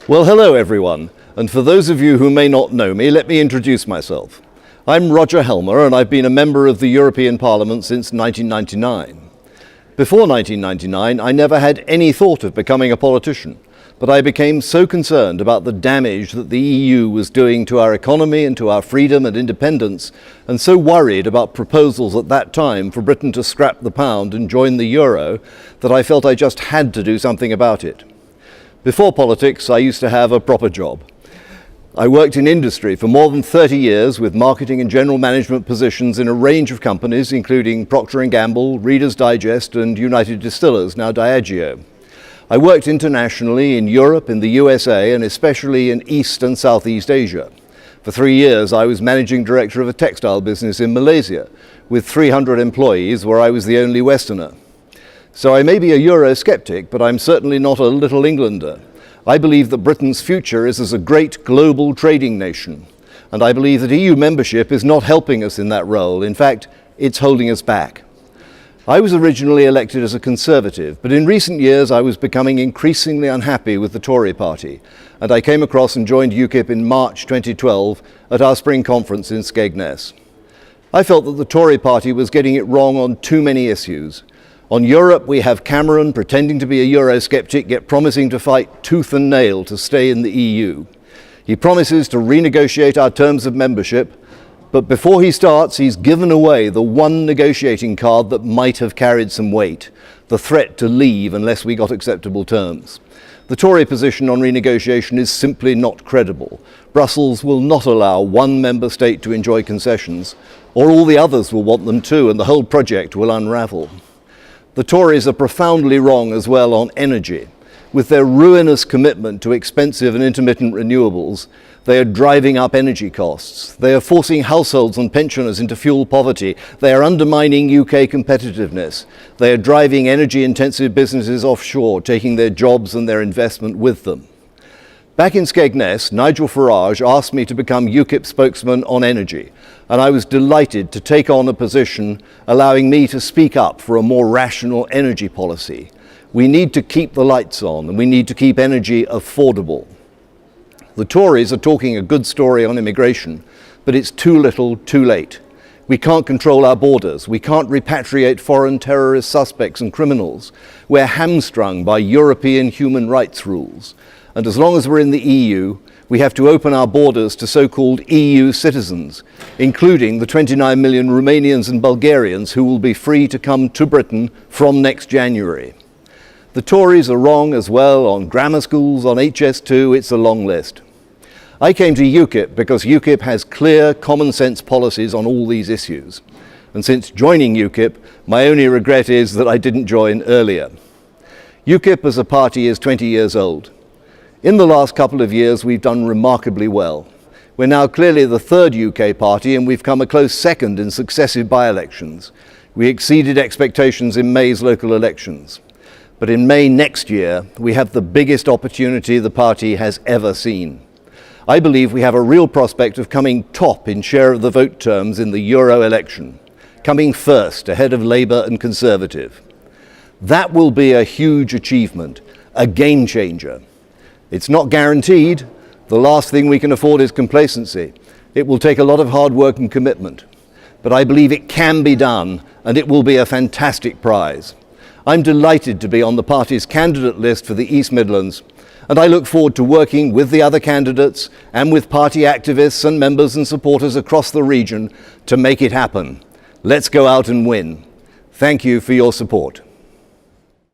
Well, hello everyone, and for those of you who may not know me, let me introduce myself. I'm Roger Helmer, and I've been a member of the European Parliament since 1999. Before 1999, I never had any thought of becoming a politician, but I became so concerned about the damage that the EU was doing to our economy and to our freedom and independence, and so worried about proposals at that time for Britain to scrap the pound and join the euro, that I felt I just had to do something about it. Before politics, I used to have a proper job. I worked in industry for more than 30 years with marketing and general management positions in a range of companies, including Procter & Gamble, Reader's Digest, and United Distillers, now Diageo. I worked internationally in Europe, in the USA, and especially in East and Southeast Asia. For 3 years, I was managing director of a textile business in Malaysia, with 300 employees, where I was the only Westerner. So I may be a Eurosceptic, but I'm certainly not a Little Englander. I believe that Britain's future is as a great global trading nation, and I believe that EU membership is not helping us in that role. In fact, it's holding us back. I was originally elected as a Conservative, but in recent years I was becoming increasingly unhappy with the Tory party, and I came across and joined UKIP in March 2012 at our spring conference in Skegness. I felt that the Tory party was getting it wrong on too many issues. On Europe, we have Cameron pretending to be a Eurosceptic, yet promising to fight tooth and nail to stay in the EU. He promises to renegotiate our terms of membership, but before he starts, he's given away the one negotiating card that might have carried some weight, the threat to leave unless we got acceptable terms. The Tory position on renegotiation is simply not credible. Brussels will not allow one member state to enjoy concessions, or all the others will want them too, and the whole project will unravel. The Tories are profoundly wrong as well on energy. With their ruinous commitment to expensive and intermittent renewables, they are driving up energy costs. They are forcing households and pensioners into fuel poverty. They are undermining UK competitiveness. They are driving energy-intensive businesses offshore, taking their jobs and their investment with them. Back in Skegness, Nigel Farage asked me to become UKIP spokesman on energy, and I was delighted to take on a position allowing me to speak up for a more rational energy policy. We need to keep the lights on, and we need to keep energy affordable. The Tories are talking a good story on immigration, but it's too little, too late. We can't control our borders. We can't repatriate foreign terrorist suspects and criminals. We're hamstrung by European human rights rules. And as long as we're in the EU, we have to open our borders to so-called EU citizens, including the 29 million Romanians and Bulgarians who will be free to come to Britain from next January. The Tories are wrong as well on grammar schools, on HS2, it's a long list. I came to UKIP because UKIP has clear, common-sense policies on all these issues. And since joining UKIP, my only regret is that I didn't join earlier. UKIP as a party is 20 years old. In the last couple of years, we've done remarkably well. We're now clearly the third UK party, and we've come a close second in successive by-elections. We exceeded expectations in May's local elections. But in May next year, we have the biggest opportunity the party has ever seen. I believe we have a real prospect of coming top in share of the vote terms in the Euro election, coming first ahead of Labour and Conservative. That will be a huge achievement, a game changer. It's not guaranteed. The last thing we can afford is complacency. It will take a lot of hard work and commitment. But I believe it can be done, and it will be a fantastic prize. I'm delighted to be on the party's candidate list for the East Midlands, and I look forward to working with the other candidates and with party activists and members and supporters across the region to make it happen. Let's go out and win. Thank you for your support.